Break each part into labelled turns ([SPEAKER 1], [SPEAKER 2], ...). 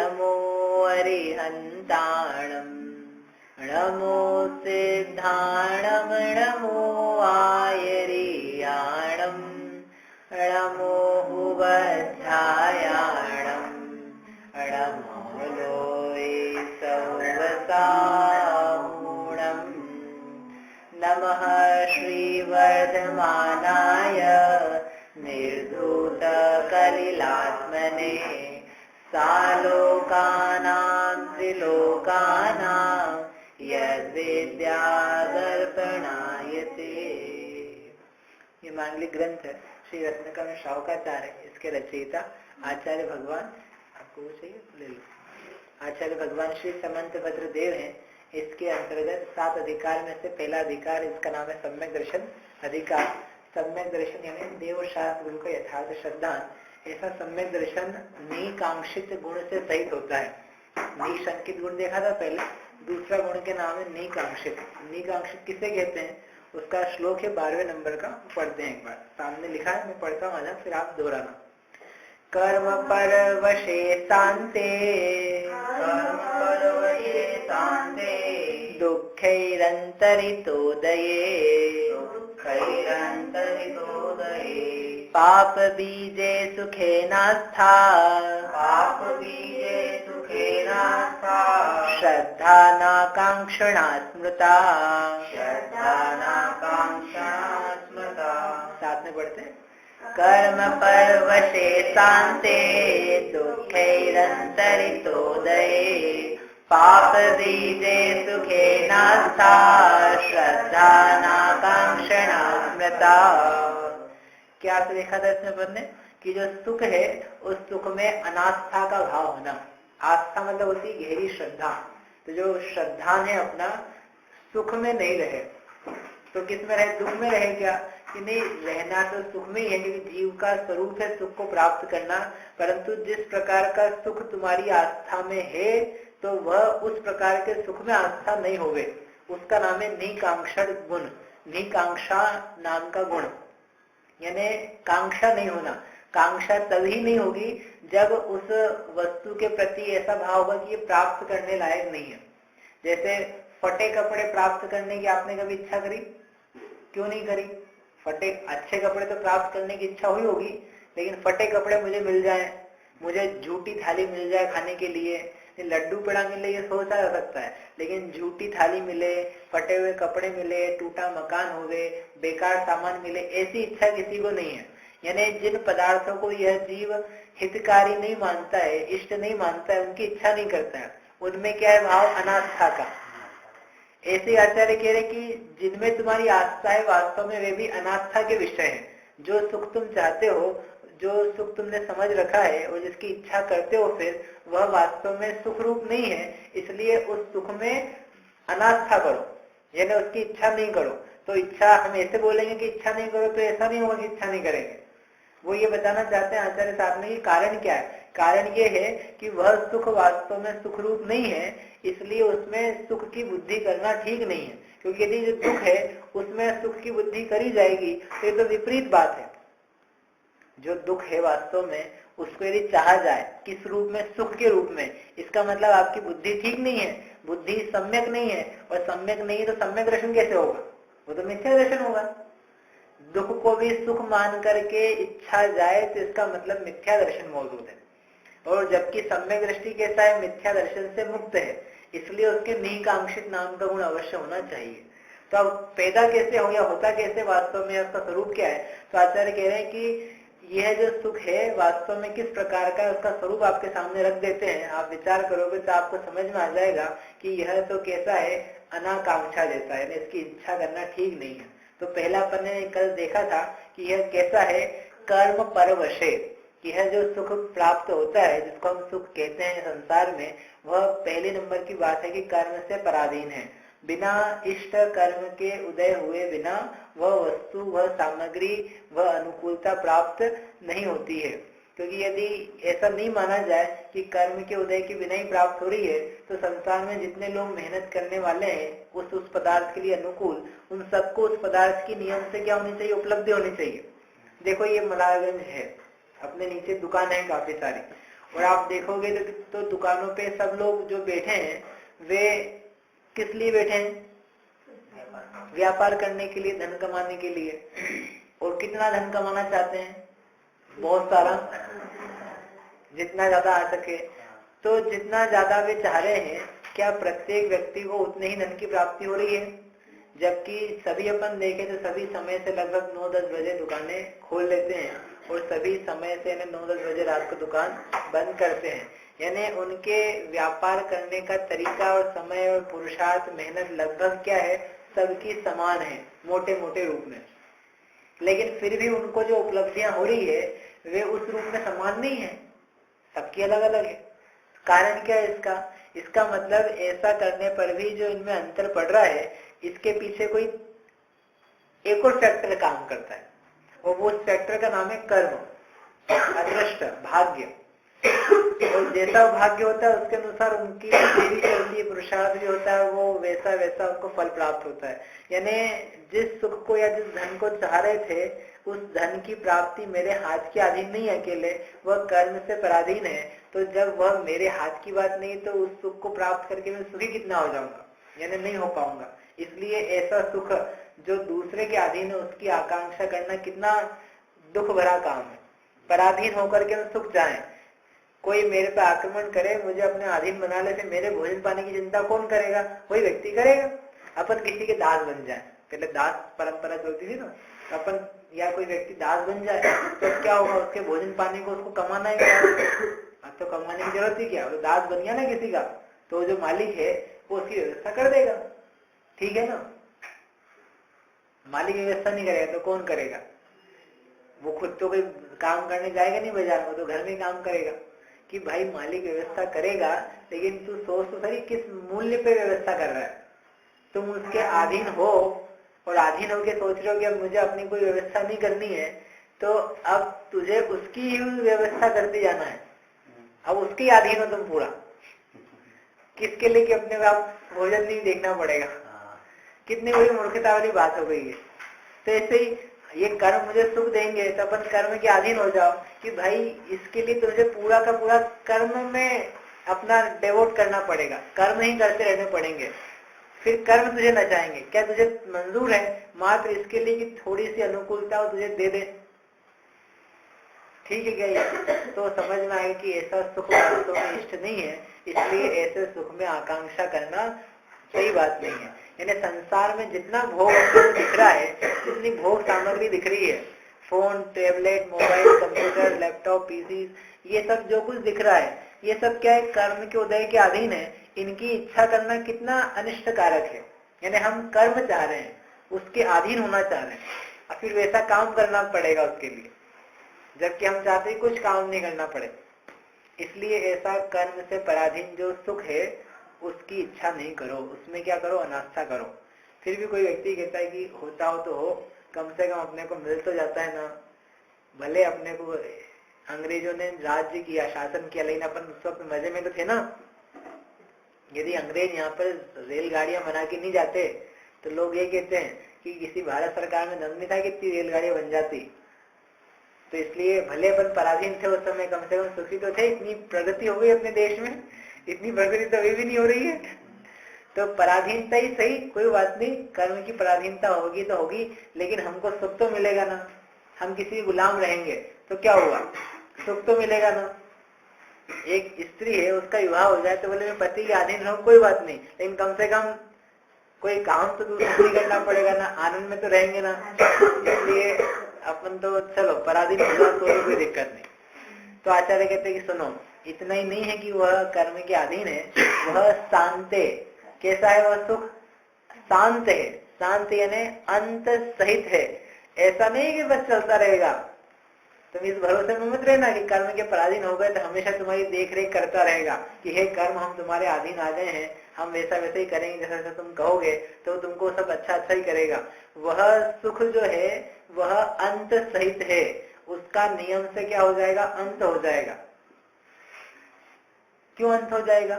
[SPEAKER 1] नमो अरिहन्ताणं नमो सिद्धाणं नमो आयर्याणं नमो उपाध्यायाणं नमो लोये सौवसामूणम् नमः श्रीवर्धमानाय निर्धूतकलिलात्मने सालोकानां त्रिलोकानां यद्विद्यादर्पणायते। ये मांगलिक ग्रंथ है श्री रत्नकम शावकाचार्य, इसके रचयिता आचार्य भगवान, आपको वो चाहिए ले लो, आचार्य भगवान श्री समंतभद्र देव हैं। इसके अंतर्गत 7 अधिकार में से पहला अधिकार, इसका नाम है सम्यक दर्शन अधिकार। सम्यक दर्शन यानी देव शास्त्र गुरु का यथार्थ श्रद्धान। ऐसा सम्यक दर्शन निकांक्षित गुण से सहित होता है। निशंकित गुण देखा था पहले, दूसरा गुण के नाम है निकांक्षित। निकांक्षित किसे कहते हैं, उसका श्लोक है 12वें नंबर का, पढ़ते हैं एक बार। सामने लिखा है, मैं पढ़ता हूँ आधा, फिर आप दोहराना। कर्म परवशे शांते, कर्म परवशे शांते, दुःखैरन्तरितोदये, दुःखैरन्तरितोदये, पाप बीजे सुखेनास्था, पाप बीजे सुखेनास्था, श्रद्धा नाकांक्षणा स्मृता, श्रद्धा नाकांक्षणा स्मृता। साथ में पढ़ते हैं। कर्म परवशे शांते, दुःखैरन्तरितोदये, पाप बीजे सुखेनास्था, श्रद्धा नाकांक्षणा स्मृता। क्या देखा था इसमें पढ़ने कि जो सुख है उस सुख में अनास्था का भाव होना। आस्था मतलब होती है गहरी श्रद्धा। तो जो श्रद्धा है अपना सुख में नहीं रहे तो किस में रहे, दुख में रहे क्या, कि नहीं रहना तो सुख में ही है, क्योंकि जीव का स्वरूप है सुख को प्राप्त करना। परंतु जिस प्रकार का सुख तुम्हारी आस्था में है तो वह उस प्रकार के सुख में आस्था नहीं होवे, उसका नाम है निकांक्षण गुण। निकांक्षा नाम का गुण यानी कांक्षा नहीं होना। कांक्षा तभी नहीं होगी जब उस वस्तु के प्रति ऐसा भाव होगा कि ये प्राप्त करने लायक नहीं है। जैसे फटे कपड़े प्राप्त करने की आपने कभी इच्छा करी, क्यों नहीं करी? फटे अच्छे कपड़े तो प्राप्त करने की इच्छा हुई होगी, लेकिन फटे कपड़े मुझे मिल जाए, मुझे झूठी थाली मिल जाए खाने के लिए, लड्डू पेड़ा मिले, ये सोचा जा सकता है। लेकिन झूठी थाली मिले, फटे हुए कपड़े मिले, टूटा मकान हो गए, बेकार सामान मिले, ऐसी इच्छा किसी को नहीं है। यानी जिन पदार्थों को यह जीव हितकारी नहीं मानता है, इष्ट नहीं मानता है, उनकी इच्छा नहीं करता है, उनमें क्या है भाव, अनास्था का। ऐसे आचार्य कह रहे कि जिनमें तुम्हारी आस्था है वास्तव में वे भी अनास्था के विषय हैं। जो सुख तुम चाहते हो, जो सुख तुमने समझ रखा है और जिसकी इच्छा करते हो, फिर वह वास्तव में सुख रूप नहीं है। इसलिए उस सुख में अनास्था करो, यानी उसकी इच्छा नहीं करो। तो इच्छा, हम ऐसे बोलेंगे कि इच्छा नहीं करो तो ऐसा नहीं होगा कि इच्छा नहीं करेंगे। वो ये बताना चाहते हैं आचार्य साहब ने कि कारण क्या है। कारण ये है कि वह सुख वास्तव में सुख रूप नहीं है, इसलिए उसमें सुख की बुद्धि करना ठीक नहीं है। क्योंकि यदि जो दुख है उसमें सुख की बुद्धि करी जाएगी तो ये तो विपरीत बात है। जो दुख है वास्तव में उसको यदि चाहा जाए किस रूप में, सुख के रूप में, इसका मतलब आपकी बुद्धि ठीक नहीं है, बुद्धि सम्यक नहीं है। और सम्यक नहीं तो सम्यक दर्शन कैसे होगा, वो तो मिथ्या दर्शन होगा। दुख को भी सुख मान करके इच्छा जाए तो इसका मतलब मिथ्या दर्शन मौजूद है। और जबकि सम्यक दृष्टि कैसा है, मिथ्या दर्शन से मुक्त है, इसलिए उसके निकांक्षित नाम का गुण अवश्य होना चाहिए। तो अब पैदा कैसे हो या होता कैसे वास्तव में, उसका स्वरूप क्या है? तो आचार्य कह रहे हैं कि यह जो सुख है वास्तव में किस प्रकार का, उसका स्वरूप आपके सामने रख देते हैं। आप विचार करोगे तो आपको समझ में आ जाएगा कि यह तो कैसा है, अनाकांक्षा जैसा है, इसकी इच्छा करना ठीक नहीं है। तो पहला अपन ने कल देखा था कि यह कैसा है, कर्म परवशे। यह जो सुख प्राप्त होता है, जिसको हम सुख कहते हैं संसार में, वह पहले नंबर की बात है कि कर्म से पराधीन है। बिना इष्ट कर्म के उदय हुए बिना वह वस्तु, वह सामग्री, वह अनुकूलता प्राप्त नहीं होती है। क्योंकि यदि ऐसा नहीं माना जाए कि कर्म के उदय के बिना ही प्राप्त हो रही है, तो संसार में जितने लोग मेहनत करने वाले हैं उस पदार्थ के लिए अनुकूल, उन सबको उस पदार्थ की नियम से क्या होनी चाहिए, उपलब्धि होनी चाहिए। देखो ये मलारगंज है, अपने नीचे दुकान है काफी सारी, और आप देखोगे तो दुकानों पे सब लोग जो बैठे हैं वे किस लिए बैठे हैं? व्यापार करने के लिए, धन कमाने के लिए। और कितना धन कमाना चाहते हैं? बहुत सारा, जितना ज्यादा आ सके। तो जितना ज्यादा वे चाह रहे हैं, क्या प्रत्येक व्यक्ति को उतने ही धन की प्राप्ति हो रही है? जबकि सभी अपन देखें तो सभी समय से लगभग 9-10 बजे दुकानें खोल लेते हैं और सभी समय से 9-10 बजे रात को दुकान बंद करते हैं। यानी उनके व्यापार करने का तरीका और समय और पुरुषार्थ, मेहनत लगभग क्या है, सबकी समान है मोटे मोटे रूप में। लेकिन फिर भी उनको जो उपलब्धियां हो रही है वे उस रूप में समान नहीं है, सबकी अलग अलग है। कारण क्या है इसका? इसका मतलब ऐसा करने पर भी जो इनमें अंतर पड़ रहा है, इसके पीछे कोई एक और फैक्टर काम करता है और वो उस फैक्टर का नाम है कर्म, अदृष्ट, भाग्य। और जैसा भाग्य होता है उसके अनुसार उनकी देवी चलती है, पुरुषार्थ भी होता है, वो वैसा वैसा उनको फल प्राप्त होता है। यानी जिस सुख को या जिस धन को चाह रहे थे, उस धन की प्राप्ति मेरे हाथ के अधीन नहीं है अकेले, वह कर्म से पराधीन है। तो जब वह मेरे हाथ की बात नहीं, तो उस सुख को प्राप्त करके मैं सुखी कितना हो जाऊंगा, यानी नहीं हो पाऊंगा। इसलिए ऐसा सुख जो दूसरे के अधीन है उसकी आकांक्षा करना कितना दुख भरा काम है। पराधीन होकर के सुख जाए, कोई मेरे पे आक्रमण करे, मुझे अपने अधीन बना ले, फिर मेरे भोजन पाने की चिंता कौन करेगा? वही व्यक्ति करेगा। अपन किसी के दास बन जाए, पहले दास परंपरा चलती थी ना, अपन या कोई व्यक्ति दास बन जाए तो क्या होगा? उसके भोजन पाने को उसको कमाना ही क्या? अब तो कमाने की जरूरत ही क्या? वो दास बन गया ना किसी का, तो जो मालिक है वो उसकी व्यवस्था कर देगा, ठीक है ना। मालिक व्यवस्था नहीं करेगा तो कौन करेगा? वो खुद तो कोई काम करने जाएगा नहीं बाजार में, तो घर में काम करेगा। कि भाई मालिक व्यवस्था करेगा, लेकिन तू सोच तो सही किस मूल्य पे व्यवस्था कर रहा है। तुम उसके अधीन हो और अधीन होकर सोच रहे हो कि अब मुझे अपनी कोई व्यवस्था नहीं करनी है, तो अब तुझे उसकी ही व्यवस्था करते जाना है। अब उसके अधीन हो तुम पूरा, किसके लिए? कि अपने को आप भोजन नहीं देखना पड़ेगा। कितनी बड़ी मूर्खता वाली बात हो गई है। तो ऐसे ही ये कर्म मुझे सुख देंगे तो अपन कर्म के अधीन हो जाओ कि भाई इसके लिए तुझे पूरा का पूरा कर्म में अपना डेवोट करना पड़ेगा, कर्म ही करते रहने पड़ेंगे। फिर कर्म तुझे नचाएंगे। क्या तुझे मंजूर है मात्र इसके लिए कि थोड़ी सी अनुकूलता हो तुझे दे दे? ठीक है क्या? ये तो समझ में आएगा कि ऐसा सुख वास्तव में इष्ट नहीं है, इसलिए ऐसे सुख में आकांक्षा करना सही बात नहीं है। यानी संसार में जितना भोग दिख रहा है, जितनी भोग सामग्री दिख रही है, phone, tablet, mobile, computer, laptop, PC, ये सब जो कुछ दिख रहा है, ये सब क्या है? कर्म के उदय के अधीन है। इनकी इच्छा करना कितना अनिष्टकारक है। यानी हम कर्म चाह रहे हैं, उसके अधीन होना चाह रहे हैं, और फिर वैसा काम करना पड़ेगा उसके लिए, जबकि हम चाहते हैं कुछ काम नहीं करना पड़े। इसलिए ऐसा कर्म से पराधीन जो सुख है उसकी इच्छा नहीं करो, उसमें क्या करो? अनास्था करो। फिर भी कोई व्यक्ति कहता है कि होता हो तो हो, कम से कम अपने को मिल तो जाता है ना। भले अपने को अंग्रेजों ने राज्य किया, शासन किया, लेकिन अपन उस वक्त मजे में तो थे ना। यदि अंग्रेज यहाँ पर रेलगाड़ियां बना के नहीं जाते तो लोग ये कहते हैं कि किसी भारत सरकार में दम नहीं था कि इतनी रेलगाड़ियां बन जाती। तो इसलिए भले अपन पराधीन थे उस समय, कम से कम सुखी तो थे। इतनी प्रगति हो गई अपने देश में, इतनी प्रगति तो अभी भी नहीं हो रही है। तो पराधीनता ही सही, कोई बात नहीं, कर्म की पराधीनता होगी तो होगी, लेकिन हमको सुख तो मिलेगा ना। हम किसी गुलाम रहेंगे तो क्या हुआ? सुख तो मिलेगा ना। एक स्त्री है, उसका विवाह हो जाए तो बोले मैं पति के अधीन रहूं, कोई बात नहीं, लेकिन कम से कम कोई काम तो दूसरा नहीं करना पड़ेगा ना, आनंद में तो रहेंगे ना। इसलिए अपन तो चलो पराधीन होगा तो कोई दिक्कत नहीं। तो आचार्य कहते हैं कि सुनो, इतना ही नहीं है कि वह कर्म के अधीन है, वह शांत है। कैसा है वह सुख? शांत है। शांत यानी अंत सहित है। ऐसा नहीं कि बस चलता रहेगा। तुम इस भरोसे में मत रहना कि कर्म के पराधीन हो गए तो हमेशा तुम्हारी देख रेख करता रहेगा कि हे कर्म हम तुम्हारे अधीन आ गए हैं, हम वैसा वैसे ही करेंगे जैसा जैसा तुम कहोगे, तो तुमको सब अच्छा अच्छा ही करेगा। वह सुख जो है वह अंत सहित है। उसका नियम से क्या हो जाएगा? अंत हो जाएगा। क्यों अंत हो जाएगा?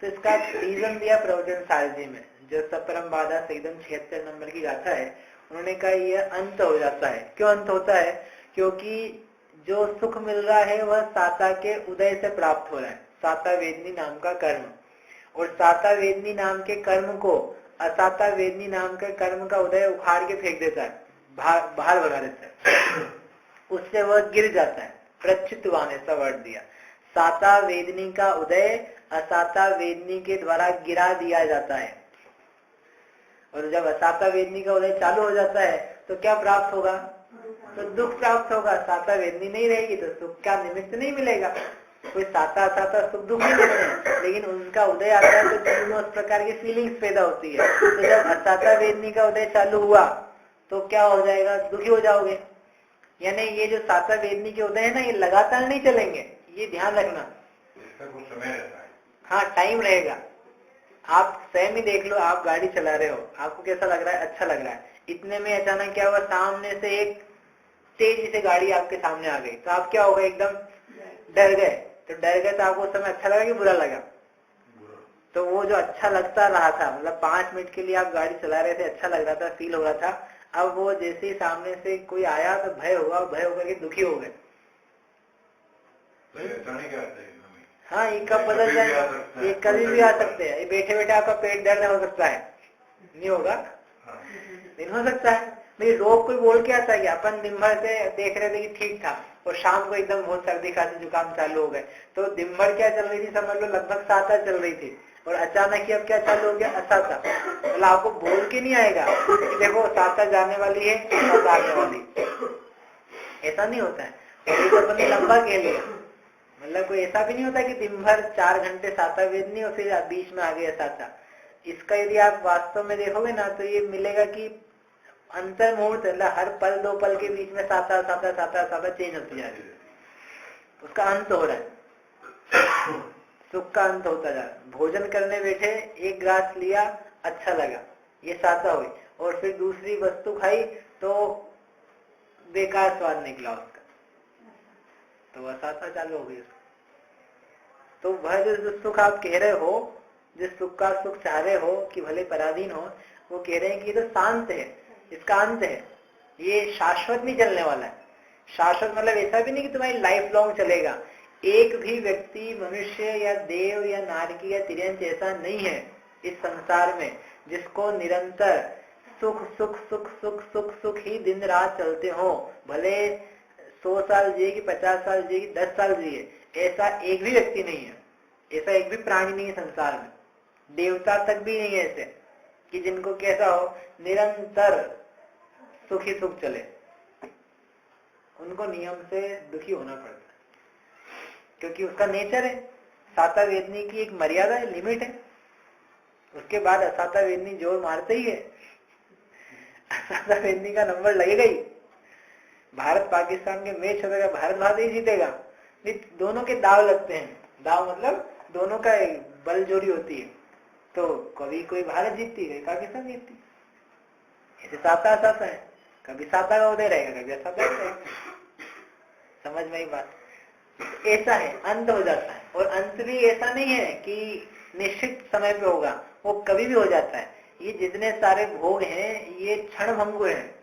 [SPEAKER 1] तो इसका रीजन दिया प्रवचन सारजी में, जो सपरम बाधा सहितम 76 नंबर की गाथा है। उन्होंने कहा यह अंत हो जाता है। क्यों अंत होता है? क्योंकि जो सुख मिल रहा है वह साता के उदय से प्राप्त हो रहा है, साता वेदनी नाम का कर्म। और साता वेदनी नाम के कर्म को असाता वेदनी नाम के कर्म का उदय उखाड़ के फेंक देता है, बाहर भगा देता है, उससे वह गिर जाता है। प्रच्युतवान ऐसा वर्ड दिया। साता वेदनी का उदय असाता वेदनी के द्वारा गिरा दिया जाता है। और जब असाता वेदनी का उदय चालू हो जाता है तो क्या प्राप्त होगा? तो दुख प्राप्त होगा। साता वेदनी नहीं रहेगी तो सुख का निमित्त नहीं मिलेगा। कोई साता असाता सुख दुख नहीं देते हैं, लेकिन उनका उदय आता है तो जीवन में उस प्रकार की फीलिंग्स पैदा होती है। तो जब असाता वेदनी का उदय चालू हुआ तो क्या हो जाएगा? दुखी हो जाओगे। यानी ये जो साता वेदनी के उदय है ना, ये लगातार नहीं चलेंगे, ये ध्यान रखना।
[SPEAKER 2] इसका कुछ समय रहता है।
[SPEAKER 1] हाँ, टाइम रहेगा। आप स्वयं ही देख लो, आप गाड़ी चला रहे हो, आपको कैसा लग रहा है? अच्छा लग रहा है। इतने में अचानक क्या हुआ? सामने से एक तेजी से गाड़ी आपके सामने आ गई, तो आप क्या हो गए? एकदम डर गए। तो डर गए तो आपको उस समय अच्छा लगा कि बुरा लगा? तो वो जो अच्छा लगता रहा था, मतलब 5 मिनट के लिए आप गाड़ी चला रहे थे, अच्छा लग रहा था, फील हो रहा था, अब वो जैसे ही सामने से कोई आया तो भय हुआ, भय होकर के दुखी हो गए। हाँ, ये कब बदल जाए? ये कभी भी आ सकते हैं। ये बैठे बैठे आपका पेट दर्द हो सकता है, नहीं होगा? नहीं हो सकता है भाई। रोग कोई बोल के आता है कि अपन दिन भर से देख रहे थे कि ठीक था और शाम को एकदम बहुत सर्दी खांसी जुकाम चालू हो गए। तो दिन भर क्या चल रही थी? समझ लो लगभग साता चल रही थी और अचानक ही अब क्या चालू हो गया? असाता। मतलब आपको बोल के नहीं आएगा कि देखो साता जाने वाली है, साता आने वाली। ऐसा नहीं होता है। ये तो अपन ने लंबा कह लिया। मतलब कोई ऐसा भी नहीं होता कि दिन भर 4 घंटे साता वेदनी और फिर बीच में आ गया साता। इसका यदि आप वास्तव में देखोगे ना तो ये मिलेगा कि अंतर मुहूर्त, मतलब हर पल 2 पल के बीच में साता साता साता साता चेंज होती जा रही है। उसका अंत हो रहा है, सुख का अंत होता जा रहा है। भोजन करने बैठे, एक ग्रास लिया, अच्छा लगा, ये साता हुई, और फिर दूसरी वस्तु खाई तो बेकार स्वाद निकला उसका, तो वह साता चालू हो गई। तो वह जो सुख आप कह रहे हो, जिस सुख का सुख चाह रहे हो कि भले पराधीन हो, वो कह रहे हैं कि ये तो शांत है, इसका अंत है, ये शाश्वत नहीं चलने वाला है। शाश्वत मतलब ऐसा भी नहीं कि तुम्हारी लाइफ लॉन्ग चलेगा। एक भी व्यक्ति, मनुष्य या देव या नारकी या तिर्यंच ऐसा नहीं है इस संसार में जिसको निरंतर सुख सुख सुख सुख सुख सुख ही दिन रात चलते हो। भले 100 साल जिए कि 50 साल जिए कि 10 साल जिए, ऐसा एक भी व्यक्ति नहीं है, ऐसा एक भी प्राणी नहीं है संसार में। देवता तक भी नहीं है ऐसे कि जिनको कैसा हो निरंतर सुख ही सुख चले। उनको नियम से दुखी होना पड़ता है, क्योंकि उसका नेचर है। साता वेदनी की एक मर्यादा है, लिमिट है। उसके बाद असाता वेदनी जोर मारते ही है। असाता वेदनी का नंबर लगेगा ही। भारत पाकिस्तान के मैच होगा, भारत भारत ही जीतेगा। दोनों के दाव लगते हैं। दाव मतलब दोनों का बल जोड़ी होती है, तो कभी कोई भारत जीतती है, पाकिस्तान जीतती। ऐसे साता असाता है, कभी साता का उदय रहेगा, कभी असाता रहेगा। समझ में ही बात? ऐसा है, अंत हो जाता है। और अंत भी ऐसा नहीं है कि निश्चित समय पे होगा, वो कभी भी हो जाता है। ये जितने सारे भोग हैं ये क्षण भंगुर हैं,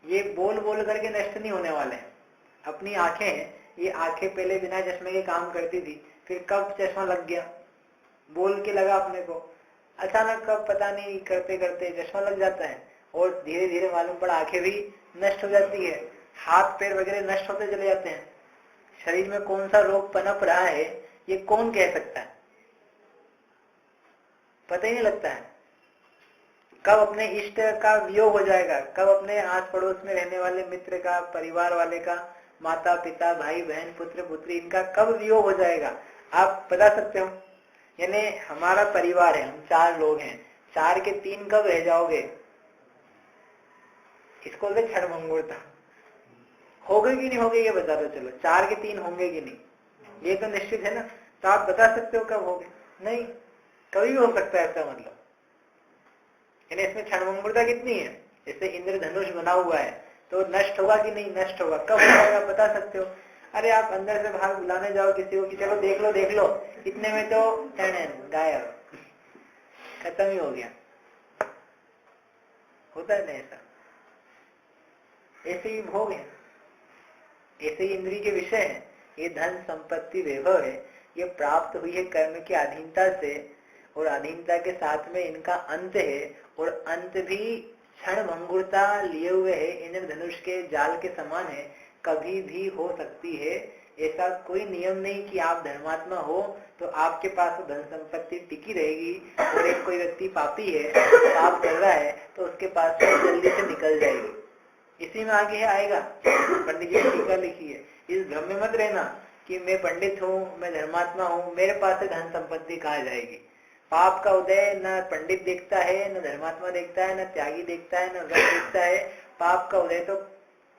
[SPEAKER 1] ये बोल बोल करके नष्ट नहीं होने वाले हैं। अपनी आंखें हैं, ये आंखें पहले बिना चश्मे के काम करती थी, फिर कब चश्मा लग गया, बोल के लगा अपने को, अचानक कब पता नहीं करते करते चश्मा लग जाता है, और धीरे धीरे मालूम पड़ा आंखें भी नष्ट हो जाती है, हाथ पैर वगैरह नष्ट होते चले जाते हैं। शरीर में कौन सा रोग पनप रहा है ये कौन कह सकता है? पता ही नहीं लगता है। कब अपने इष्ट का वियोग हो जाएगा, कब अपने आस पड़ोस में रहने वाले मित्र का, परिवार वाले का, माता पिता भाई बहन पुत्र पुत्री, इनका कब वियोग हो जाएगा आप बता सकते हो? यानी हमारा परिवार है, हम 4 लोग हैं, 4 के 3 कब रह जाओगे? इसको बोलते क्षण भंगुरता। होगे कि नहीं होगे ये बता दो। चलो 4 के 3 होंगे कि नहीं, ये तो निश्चित है ना। तो आप बता सकते हो कब होगे? नहीं, कभी भी हो सकता है ऐसा। मतलब यानी इसमें क्षणभंगुरता कितनी है? जैसे इंद्रधनुष बना हुआ है तो नष्ट होगा कि नहीं नष्ट होगा, कब हो जाएगा बता सकते हो? अरे आप अंदर से बाहर बुलाने जाओ किसी को कि चलो देख लो देख लो, इतने में तो गायब, खत्म ही हो गया। होता है ना ऐसा? ऐसे ही भोग है। ऐसे ही इंद्रिय के विषय है। ये धन संपत्ति वैभव है, ये प्राप्त हुई है कर्म की अधीनता से, और अधीनता के साथ में इनका अंत है, और अंत भी क्षण भंगुरता लिए हुए है, इंद्रधनुष के जाल के समान है, कभी भी हो सकती है। ऐसा कोई नियम नहीं कि आप धर्मात्मा हो तो आपके पास धन संपत्ति टिकी रहेगी, और एक कोई व्यक्ति पापी है, पाप कर रहा है, तो उसके पास से जल्दी से निकल जाएगी। इसी में आगे आएगा, पंडित जी ने टीका लिखी है, इस भ्रम में मत रहना कि मैं पंडित हूँ, मैं धर्मात्मा हूँ, मेरे पास से धन संपत्ति कहाँ जाएगी। पाप का उदय न पंडित देखता है, न धर्मात्मा देखता है, न त्यागी देखता है, न व्रत देखता है। पाप का उदय तो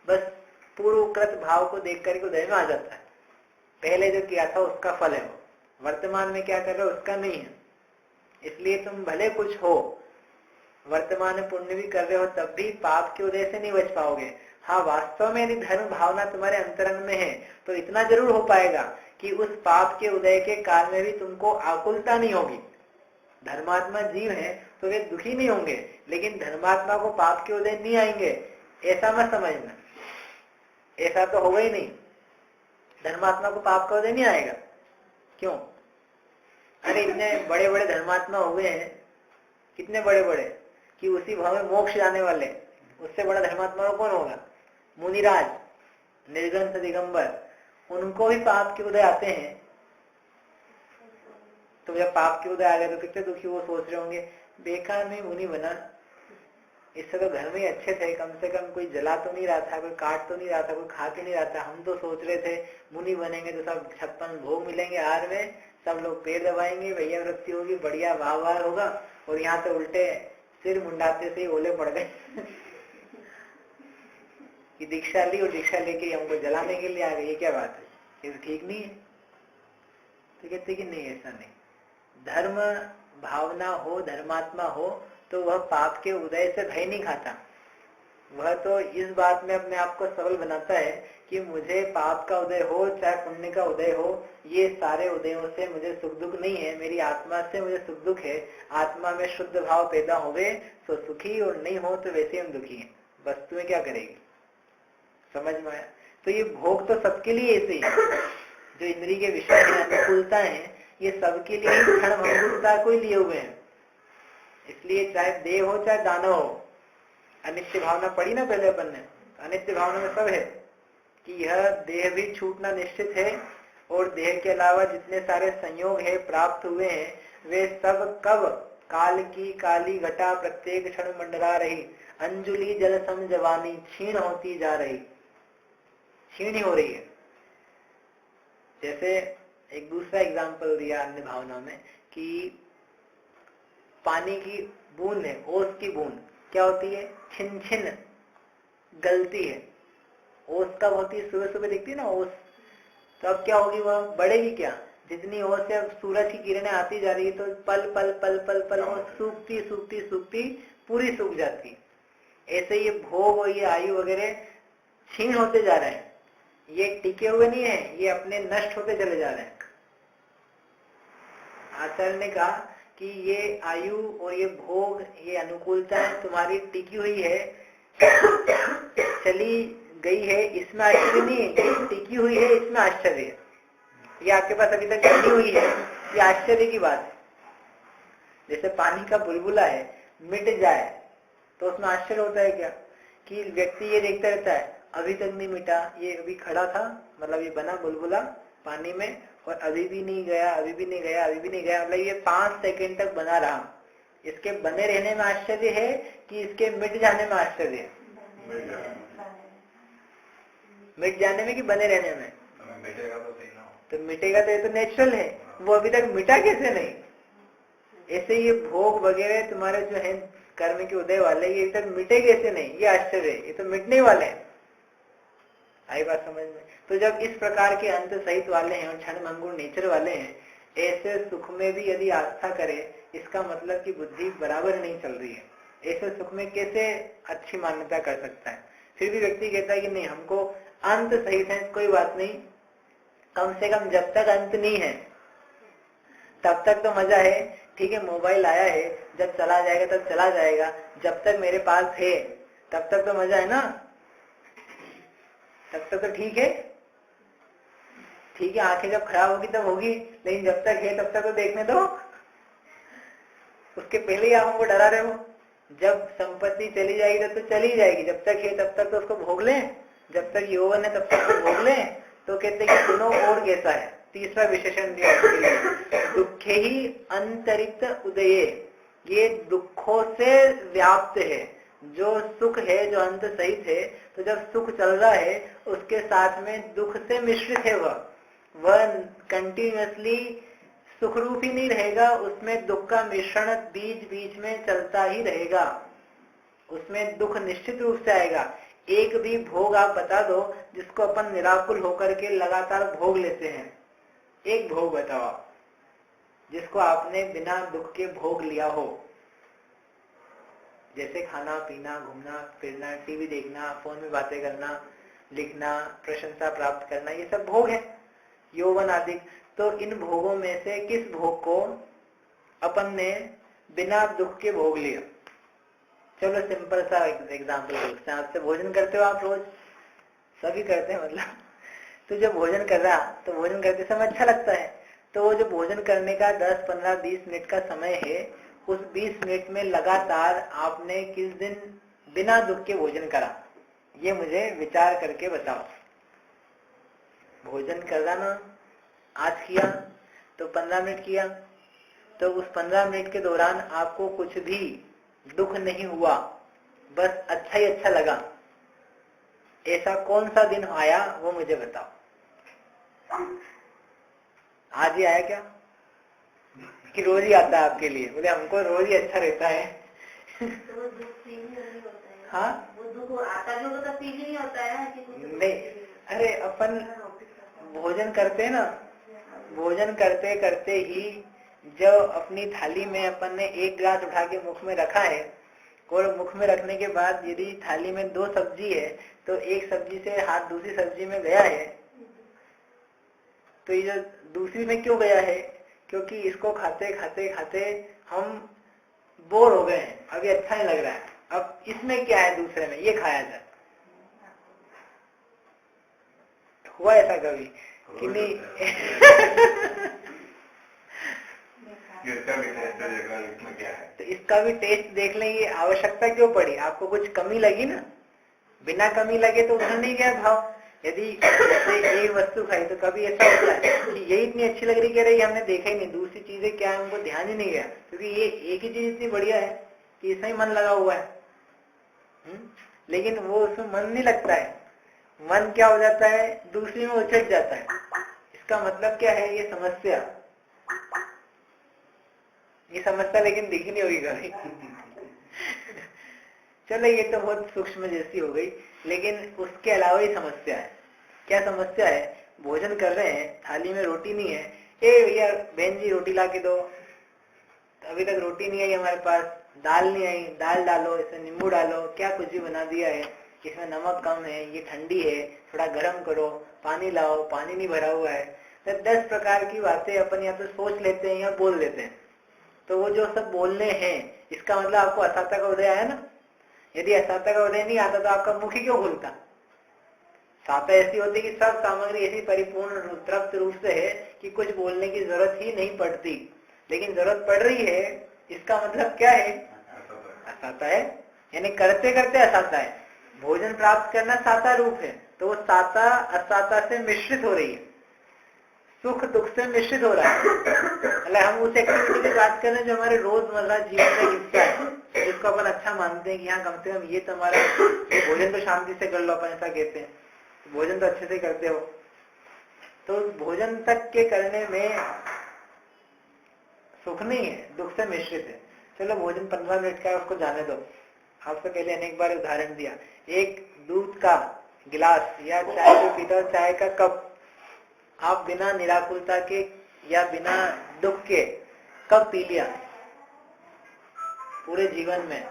[SPEAKER 1] बस पूर्वकृत भाव को देख करके उदय में आ जाता है। पहले जो किया था उसका फल है, वो वर्तमान में क्या कर रहे हो उसका नहीं है। इसलिए तुम भले कुछ हो, वर्तमान में पुण्य भी कर रहे हो, तब भी पाप के उदय से नहीं बच पाओगे। हाँ, वास्तव में यदि धर्म भावना तुम्हारे अंतरंग में है तो इतना जरूर हो पाएगा कि उस पाप के उदय के काल में भी तुमको आकुलता नहीं होगी। धर्मात्मा जीव है तो वे दुखी नहीं होंगे, लेकिन धर्मात्मा को पाप के उदय नहीं आएंगे, ऐसा मत समझना। ऐसा तो होगा ही नहीं, धर्मात्मा को पाप का उदय नहीं आएगा। क्यों? अरे इतने बड़े बड़े धर्मात्मा हुए हैं, कितने बड़े बड़े कि उसी भाव में मोक्ष जाने वाले, उससे बड़ा धर्मात्मा कौन होगा? मुनिराज, निर्ग्रंथ दिगंबर, उनको भी पाप के उदय आते हैं। तो जब पाप के उदय आ गए तो कितने दुखी वो सोच रहे होंगे, बेकार में मुनि बना, इससे तो घर में ही अच्छे थे, कम से कम कोई जला तो नहीं रहा था, कोई काट तो नहीं रहा था, कोई खा तो नहीं रहा था। हम तो सोच रहे थे मुनि बनेंगे तो सब 56 भोग मिलेंगे हार में, सब लोग पैर दबाएंगे, भैया वृत्ति होगी, बढ़िया वाह वाह होगा, और यहाँ तो उल्टे सिर मुंडाते से ही ओले पड़ गए कि दीक्षा ली और दीक्षा लेके हमको जलाने के लिए आ गए, ये क्या बात है, ये ठीक नहीं है। तो कहते कि नहीं, ऐसा नहीं। धर्म भावना हो, धर्मात्मा हो तो वह पाप के उदय से भय नहीं खाता। वह तो इस बात में अपने आप को सबल बनाता है कि मुझे पाप का उदय हो चाहे पुण्य का उदय हो, ये सारे उदयों से मुझे सुख दुख नहीं है, मेरी आत्मा से मुझे सुख दुख है। आत्मा में शुद्ध भाव पैदा हो गए तो सुखी, और नहीं हो तो वैसे हम दुखी हैं। वस्तुएं क्या करेगी, समझ में आया? तो ये भोग तो सबके लिए ऐसे ही है, जो इंद्रिय के विषय है, अनुकूलता है, ये सबके लिए क्षण भंगुरता को ही लिए हुए हैं। इसलिए चाहे देह हो चाहे दानव हो, अनित्य भावना पड़ी ना पहले अपन ने, अनित्य भावना में सब है कि यह देह भी छूटना निश्चित है, और देह के अलावा जितने सारे संयोग है प्राप्त हुए हैं वे सब कब काल की काली घटा प्रत्येक क्षण मंडरा रही, अंजुलि जल सम जवानी क्षीण होती जा रही, क्षीण ही हो रही है। जैसे एक दूसरा एग्जाम्पल दिया अन्य भावना में कि पानी की बूंद है, ओस की बूंद क्या होती है, छिन छिन गलती है। ओस कब होती है, सुबह सुबह दिखती है ना ओस, तो अब क्या होगी, वह बढ़ेगी क्या? जितनी ओस से अब सूरज की किरणें आती जा रही है तो पल पल पल पल पल वो सूखती सूखती सूखती पूरी सूख जाती। ऐसे ये भोग और ये आयु वगैरह क्षीण होते जा रहे हैं, ये टिके हुए नहीं है, ये अपने नष्ट होते चले जा रहे हैं। आचार्य ने कहा कि ये आयु और ये भोग, ये अनुकूलता तुम्हारी टिकी हुई है, चली गई है, इसमें आश्चर्य नहीं है। ये टिकी हुई है, इसमें आश्चर्य है। ये आपके पास अभी तक टिकी हुई है, ये आश्चर्य की बात है। जैसे पानी का बुलबुला है, मिट जाए तो उसमें आश्चर्य होता है क्या? कि व्यक्ति ये देखता रहता है अभी तक नहीं मिटा, ये अभी खड़ा था, मतलब ये बना बुलबुला पानी में और अभी भी नहीं गया, अभी भी नहीं गया, अभी भी नहीं गया, मतलब ये 5 सेकंड तक बना रहा। इसके बने रहने में आश्चर्य है कि इसके मिट जाने में आश्चर्य है? मिट जाने में कि बने रहने में?
[SPEAKER 2] मिटेगा तो सही ना हो।
[SPEAKER 1] तो मिटेगा तो ये तो नेचुरल है, वो अभी तक मिटा कैसे नहीं? ऐसे ये भोग वगैरह तुम्हारे जो है कर्म के उदय वाले, ये तक मिटे कैसे नहीं? ये आश्चर्य है, ये तो मिटने वाले हैं। आई बात समझ में? तो जब इस प्रकार के अंत सहित वाले हैं और क्षण भंगुर नेचर वाले हैं, ऐसे सुख में भी यदि आस्था करे, इसका मतलब कि बुद्धि बराबर नहीं चल रही है। ऐसे सुख में कैसे अच्छी मान्यता कर सकता है? फिर भी व्यक्ति कहता है कि नहीं, हमको अंत सहित है, कोई बात नहीं, कम से कम जब तक अंत नहीं है तब तक तो मजा है। ठीक है, मोबाइल आया है, जब चला जाएगा तब चला जाएगा, जब तक मेरे पास है तब तक तो मजा है ना, तब तक तो ठीक है। ठीक है, आंखें जब खराब होगी तब होगी, लेकिन जब तक है तब तक तो देखने दो। उसके पहले ही आप हमको डरा रहे हो। जब संपत्ति चली जाएगी तो चली जाएगी, जब तक है तब तक तो उसको भोग लें, जब तक यौवन है तब तक तो भोग लें। तो कहते हैं कि सुनो और कैसा है, तीसरा विशेषण दिया उसके लिए, दुखे ही अंतरिक्त उदये, ये दुखों से व्याप्त है। जो सुख है, जो अंत सहित है, तो जब सुख चल रहा है उसके साथ में दुख से मिश्रित है, वह कंटिन्यूअसली सुख रूप ही नहीं रहेगा, उसमें दुख का मिश्रण बीच बीच में चलता ही रहेगा, उसमें दुख निश्चित रूप से आएगा। एक भी भोग आप बता दो जिसको अपन निराकुल होकर के लगातार भोग लेते हैं, एक भोग बताओ आप जिसको आपने बिना दुख के भोग लिया हो। जैसे खाना पीना, घूमना फिरना, टीवी देखना, फोन में बातें करना, लिखना, प्रशंसा प्राप्त करना, ये सब भोग है, यौवन आदि। तो इन भोगों में से किस भोग को अपन ने बिना दुख के भोग लिया? चलो सिंपल सा एग्जाम्पल देखते हैं। आपसे भोजन करते हो आप रोज? सभी करते हैं मतलब। तो जब भोजन कर रहा तो भोजन करते समय अच्छा लगता है, तो वो जो भोजन करने का 10, 15, 20 मिनट का समय है, उस 20 मिनट में लगातार आपने किस दिन बिना दुख के भोजन करा, ये मुझे विचार करके बताओ। भोजन कर रहा ना, आज किया तो 15 मिनट किया, तो उस 15 मिनट के दौरान आपको कुछ भी दुख नहीं हुआ, बस अच्छा ही अच्छा लगा, ऐसा कौन सा दिन आया वो मुझे बताओ। आज ही आया क्या कि रोज ही आता है आपके लिए? बोले हमको रोज ही अच्छा रहता है।
[SPEAKER 3] तो वो दुख फील नहीं होता है।
[SPEAKER 1] हाँ,
[SPEAKER 3] वो दुख आता भी होगा तो फील नहीं होता है कि कुछ
[SPEAKER 1] नहीं, अरे अपन भोजन करते हैं ना, भोजन करते करते ही जब अपनी थाली में अपन ने एक ग्लास उठा के मुख में रखा है, और मुख में रखने के बाद यदि थाली में 2 सब्जी है तो एक सब्जी से हाथ दूसरी सब्जी में गया है, तो ये जो दूसरी में क्यों गया है? क्योंकि इसको खाते खाते खाते हम बोर हो गए हैं, अभी अच्छा नहीं लग रहा है, अब इसमें क्या है दूसरे में, ये खाया जाए। हुआ ऐसा कभी कि नहीं? तो इसका भी टेस्ट देख लें, ये आवश्यकता क्यों पड़ी? आपको कुछ कमी लगी ना, बिना कमी लगे तो उधर नहीं गया भाव। यदि जैसे एक वस्तु खाई तो कभी ऐसा होता है कि यही इतनी अच्छी लग रही, कह रही हमने देखा ही नहीं, दूसरी चीजें क्या है हमको ध्यान ही नहीं गया, क्योंकि ये एक ही चीज इतनी बढ़िया है कि इसमें ही मन लगा हुआ है। लेकिन वो उसमें मन नहीं लगता है, मन क्या हो जाता है, दूसरी में उछट जाता है। इसका मतलब क्या है? ये समस्या, ये समस्या लेकिन दिखी नहीं होगी कभी। चलो ये तो बहुत सूक्ष्म जैसी हो गई, लेकिन उसके अलावा ही समस्या है। क्या समस्या है? भोजन कर रहे हैं, थाली में रोटी नहीं है, ए भैया बहन जी रोटी ला के दो, अभी तक रोटी नहीं आई हमारे पास, दाल नहीं आई, दाल डालो, इसमें नींबू डालो, क्या कुछ भी बना दिया है, इसमें नमक कम है, ये ठंडी है, थोड़ा गर्म करो, पानी लाओ, पानी नहीं भरा हुआ है। तो 10 प्रकार की बातें अपन या तो सोच लेते हैं या बोल लेते हैं। तो वो जो सब बोलने हैं, इसका मतलब आपको असाता का उदय आया ना। यदि असाता का उदय नहीं आता तो आपका मुख ही क्यों खुलता? साता ऐसी होती कि सब सामग्री ऐसी परिपूर्ण तृप्त रूप से है कि कुछ बोलने की जरूरत ही नहीं पड़ती, लेकिन जरूरत पड़ रही है, इसका मतलब क्या है? असाता है, यानी करते करते असाता है। भोजन प्राप्त करना साता रूप है, तो वो साता असाता से मिश्रित हो रही है, सुख दुख से मिश्रित हो रहा है। मतलब हम उस एक्टिविटी की बात कर रहे हैं जो हमारे रोजमर्रा जीवन का हिस्सा है, जिसको अपन अच्छा मानते हैं कि हाँ कम से कम ये तो हमारा भोजन तो शांति से कर लो, अपन ऐसा कहते हैं, भोजन तो अच्छे से करते हो। तो भोजन तक के करने में सुख नहीं है, दुख से मिश्रित है। चलो भोजन 15 मिनट का है, उसको जाने दो। आपसे पहले अनेक बार उदाहरण दिया, एक दूध का गिलास या चाय जो पीता हो चाय का कप आप बिना निराकुलता के या बिना दुख के कब पी लिया पूरे जीवन में,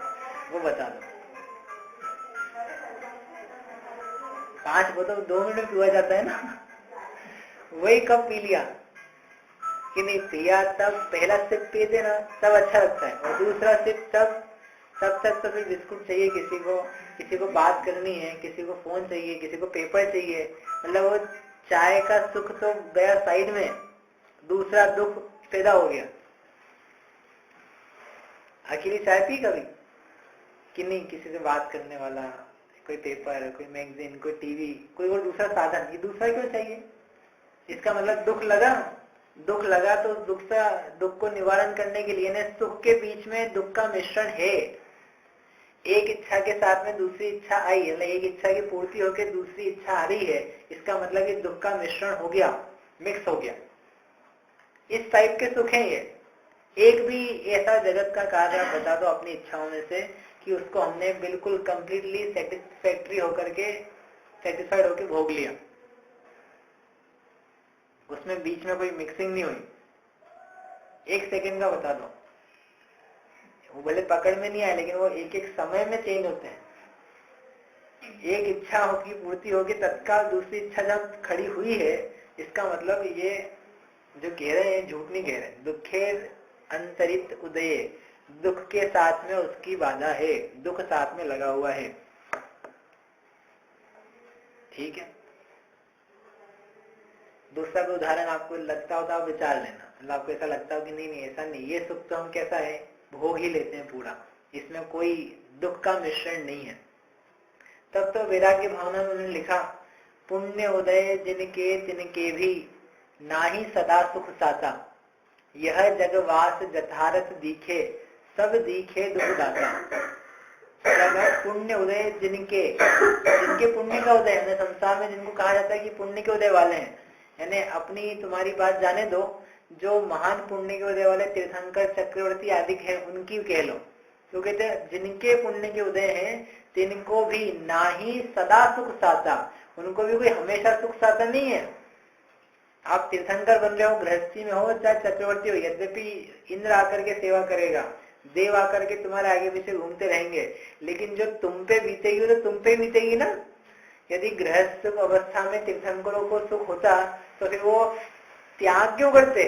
[SPEAKER 1] वो बता दो। 5 बोतल 2 मिनट में पिया जाता है ना, वही कब पी लिया कि नहीं? पिया तब पहला सिप पी देना तब अच्छा लगता है, और दूसरा सिप तब तक तो फिर बिस्कुट चाहिए, किसी को बात करनी है, किसी को फोन चाहिए, किसी को पेपर चाहिए, मतलब वो चाय का सुख तो गया साइड में, दूसरा दुख पैदा हो गया। अकेली चाय पी कभी कि नहीं? किसी से बात करने वाला, कोई पेपर, कोई मैगजीन, कोई टीवी, कोई और दूसरा साधन, ये दूसरा क्यों चाहिए? इसका मतलब दुख लगा तो दुख को निवारण करने के लिए ना, सुख के बीच में दुख का मिश्रण है। एक इच्छा के साथ में दूसरी इच्छा आई है, एक इच्छा की पूर्ति होकर दूसरी इच्छा आ रही है, इसका मतलब ये दुख का मिश्रण हो गया, मिक्स हो गया। इस टाइप के सुख है ये। एक भी ऐसा जगत का कार्य आप बता दो अपनी इच्छाओं में से कि उसको हमने बिल्कुल कंप्लीटली सेटिस्फैक्ट्री होकर के, सेटिस्फाइड होकर भोग लिया, उसमें बीच में कोई मिक्सिंग नहीं हुई। एक सेकंड का बता दो। वो भले पकड़ में नहीं आए, लेकिन वो एक एक समय में चेंज होते हैं। एक इच्छा की पूर्ति होगी, तत्काल दूसरी इच्छा जब खड़ी हुई है, इसका मतलब ये जो कह रहे हैं झूठ नहीं कह रहे। दुखेर अंतरित उदय, दुख के साथ में उसकी बाधा है, दुख साथ में लगा हुआ है। ठीक है। दूसरा कोई उदाहरण आपको लगता हो तो आप विचार लेना। मतलब आपको ऐसा लगता हो कि नहीं ऐसा नहीं, ये सुख तो हम कैसा है, भोग ही लेते हैं पूरा, इसमें कोई दुख का मिश्रण नहीं है। तब तो वैराग्य भावना में उन्होंने लिखा, पुण्य उदय जिनके तिनके भी नाही सदा सुख साता, यह जगवास जथारथ दिखे, सब दिखे दुख दाता। पुण्य उदय जिनके पुण्य का उदय है, संसार में जिनको कहा जाता है कि पुण्य के उदय वाले हैं, यानी अपनी तुम्हारी बात जाने दो, जो महान पुण्य के उदय वाले तीर्थंकर चक्रवर्ती आदि है उनकी कह लो। तो कहते हैं जिनके पुण्य के उदय हैं तिनको भी ना ही सदा सुख साता, उनको भी कोई हमेशा सुख साता नहीं है। आप तीर्थंकर बन रहे हो, गृहस्थी में हो, चाहे चक्रवर्ती हो, यद्यपि इंद्र आकर के सेवा करेगा, देव आकर के तुम्हारे आगे पीछे घूमते रहेंगे, लेकिन जो तुम पे बीतेगी तो तुम पे बीतेगी ना। यदि गृहस्थ अवस्था में तीर्थंकरों को सुख होता तो फिर वो त्याग क्यों करते?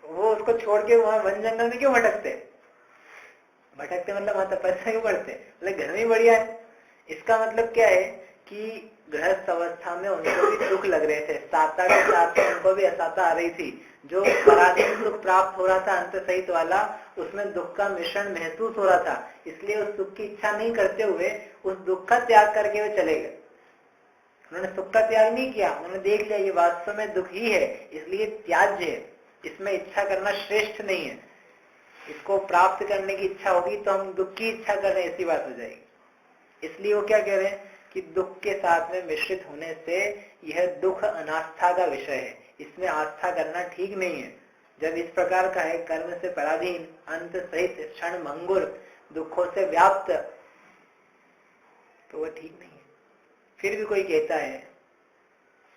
[SPEAKER 1] वो उसको छोड़ के वहां वन जंगल में क्यों भटकते मतलब वहां तपस्या क्यों करते? मतलब घर में बढ़िया है। इसका मतलब क्या है कि गृहस्थ अवस्था में उनको भी दुख लग रहे थे, साता के साथ उनको भी असाता आ रही थी। जो पराधीन सुख प्राप्त हो रहा था अंत सहित वाला, उसमें दुख का मिश्रण महसूस हो रहा था, इसलिए उस सुख की इच्छा नहीं करते हुए उस दुख का त्याग करके वे चले गए। उन्होंने सुख का त्याग नहीं किया, उन्होंने देख लिया ये वास्तव में दुख ही है, इसलिए त्याज्य है, इसमें इच्छा करना श्रेष्ठ नहीं है। इसको प्राप्त करने की इच्छा होगी तो हम दुख की इच्छा कर रहे हैं, ऐसी बात हो जाएगी। इसलिए वो क्या कह रहे हैं कि दुख के साथ में मिश्रित होने से यह दुख अनास्था का विषय है, इसमें आस्था करना ठीक नहीं है। जब इस प्रकार का है, कर्म से पराधीन, अंत सहित क्षण भंगुर, दुखों से व्याप्त, तो वह ठीक नहीं है। फिर भी कोई कहता है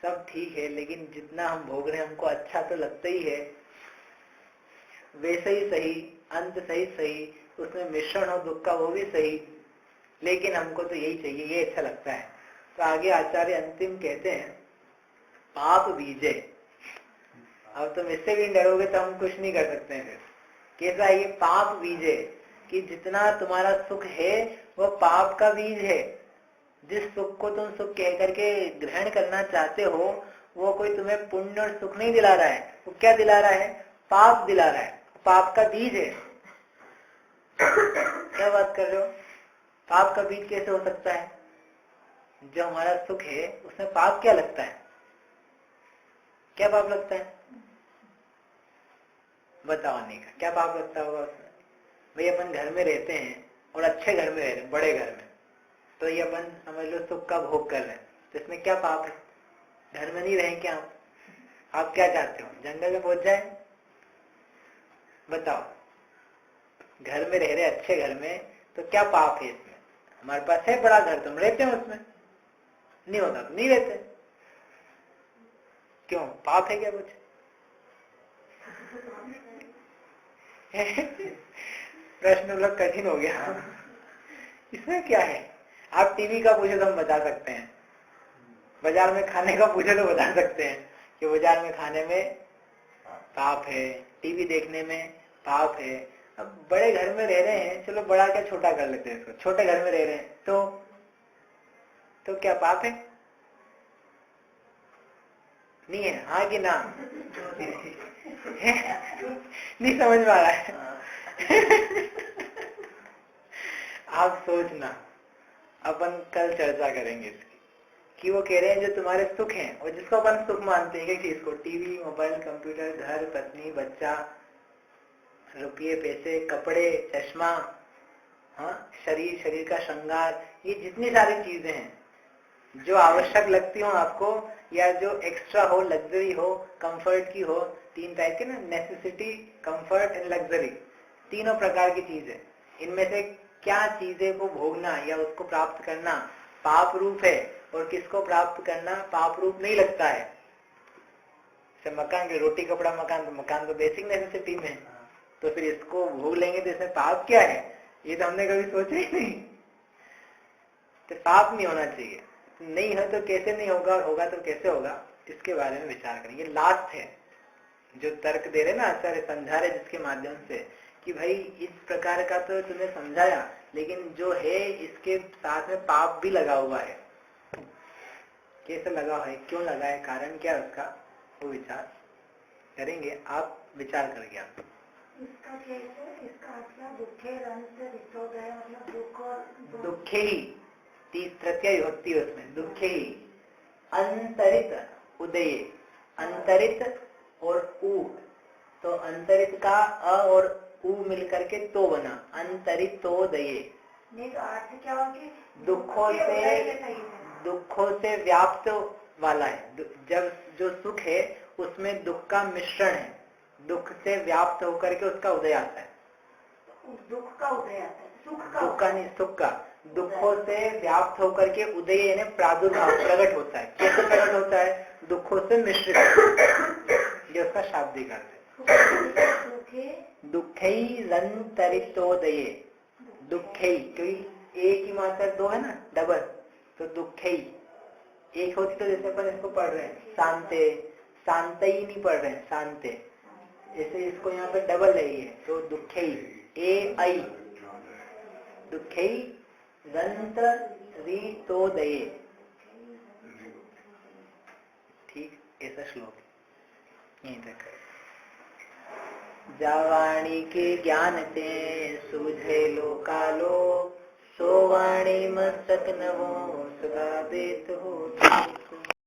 [SPEAKER 1] सब ठीक है, लेकिन जितना हम भोग रहे हैं हमको अच्छा तो लगता ही है, वैसे ही सही, अंत सहित सही, उसमें मिश्रण हो दुख का वो भी सही, लेकिन हमको तो यही चाहिए, ये अच्छा लगता है। तो आगे आचार्य अंतिम कहते हैं पाप बीजे। अब तुम इससे भी डरोगे तो हम कुछ नहीं कर सकते हैं। फिर कैसा है ये पाप बीजे, कि जितना तुम्हारा सुख है वो पाप का बीज है। जिस सुख को तुम सुख कह करके ग्रहण करना चाहते हो, वो कोई तुम्हें पुण्य और सुख नहीं दिला रहा है, वो क्या दिला रहा है? पाप दिला रहा है, पाप का बीज है। क्या बात कर रहे हो? पाप का बीज कैसे हो सकता है? जो हमारा सुख है उसमें पाप क्या लगता है? क्या पाप लगता है? बताओ नहीं का क्या पाप लगता होगा उसमें? भाई अपन घर में रहते हैं और अच्छे घर में रह रहे हैं, बड़े घर में, तो ये अपन समझ लो सुख का भोग कर रहे हैं, तो इसमें क्या पाप है? घर में नहीं रहे क्या आप क्या चाहते हो? जंगल में पहुंच जाए? बताओ, घर में रह रहे अच्छे घर में, तो क्या पाप है इसमें? हमारे पास है बड़ा घर, तुम रहते हो उसमें, नहीं होता तो नहीं रहते, क्यों? पाप है क्या कुछ? प्रश्न लोग कठिन हो गया। इसमें क्या है? आप टीवी का पूछे तो हम बता सकते हैं, बाजार में खाने का पूछे तो बता सकते हैं कि बाजार में खाने में पाप है, टीवी देखने में पाप है। अब बड़े घर में रह रहे हैं, चलो बड़ा क्या छोटा कर लेते हैं इसको, छोटे घर में रह रहे हैं तो क्या पाप है? नहीं है, हाँ कि ना? नहीं समझ में आ रहा है? आप सोचना, अपन कल चर्चा करेंगे इसकी, कि वो कह रहे हैं जो तुम्हारे सुख हैं और जिसको अपन सुख मानते हैं, एक चीज को, टीवी, मोबाइल, कंप्यूटर, घर, पत्नी, बच्चा, रुपये, पैसे, कपड़े, चश्मा, हाँ, शरीर का श्रृंगार, ये जितनी सारी चीजें हैं जो आवश्यक लगती हो आपको, या जो एक्स्ट्रा हो, लग्जरी हो, कंफर्ट की हो, तीन टाइप के ना, नेसेसिटी, कंफर्ट एंड लग्जरी, तीनों प्रकार की चीजें, इनमें से क्या चीजें को भोगना या उसको प्राप्त करना पाप रूप है और किसको प्राप्त करना पाप रूप नहीं लगता है? मकान के, रोटी कपड़ा मकान तो बेसिक नेसेसिटी में, तो फिर इसको भोग लेंगे तो इसमें पाप क्या है? ये तो हमने कभी सोचा ही नहीं। तो पाप नहीं होना चाहिए, नहीं है तो कैसे नहीं होगा, और होगा तो कैसे होगा, इसके बारे में विचार करेंगे। लास्ट है जो तर्क दे रहे ना आचार्य, समझा रहे जिसके माध्यम से कि भाई इस प्रकार का तो तुम्हें समझाया, लेकिन जो है इसके साथ में पाप भी लगा हुआ है। कैसे लगा हुआ है, क्यों लगा है, कारण क्या है उसका, वो विचार करेंगे। आप विचार करेंगे। आप
[SPEAKER 3] इसका कैसे, इसका मतलब दुखे मतलब दुख और
[SPEAKER 1] दुखे ही, तीस तृतीय होती है उसमें, दुखे ही, अंतरित उदय, अंतरित और उ, तो अंतरित का अ और उ मिलकर के तो बना अंतरितोदये।
[SPEAKER 3] नहीं तो अर्थ क्या हो कि
[SPEAKER 1] दुखों से व्याप्त वाला है। जब जो सुख है उसमें दुख का मिश्रण है, दुख से व्याप्त होकर के उसका उदय आता है।
[SPEAKER 3] दुख का उदय आता है,
[SPEAKER 1] दुख का नहीं, सुख का, दुखों से व्याप्त होकर के उदय यानी प्रादुर्भाव, प्रकट होता है। कैसे प्रकट होता है? दुखों से मिश्रित, ये उसका शाब्दिक अर्थ है। दुःखैरन्तरितोदये, दुःखै, क्योंकि एक ही मात्रा दो है ना, डबल, तो दुःखै एक होती तो जैसे अपन इसको पढ़ रहे हैं शांते, शांत ही नहीं पढ़ रहे हैं, शांते, जैसे इसको यहाँ पे डबल है, तो दुःखै, ए आई, दुःखैरन्तरितोदये, ठीक, ऐसा श्लोक यहीं तक। जावाणी के ज्ञान ते सूझे लोकालोक, सो वाणी मस्तक नवो सदा बेत हो।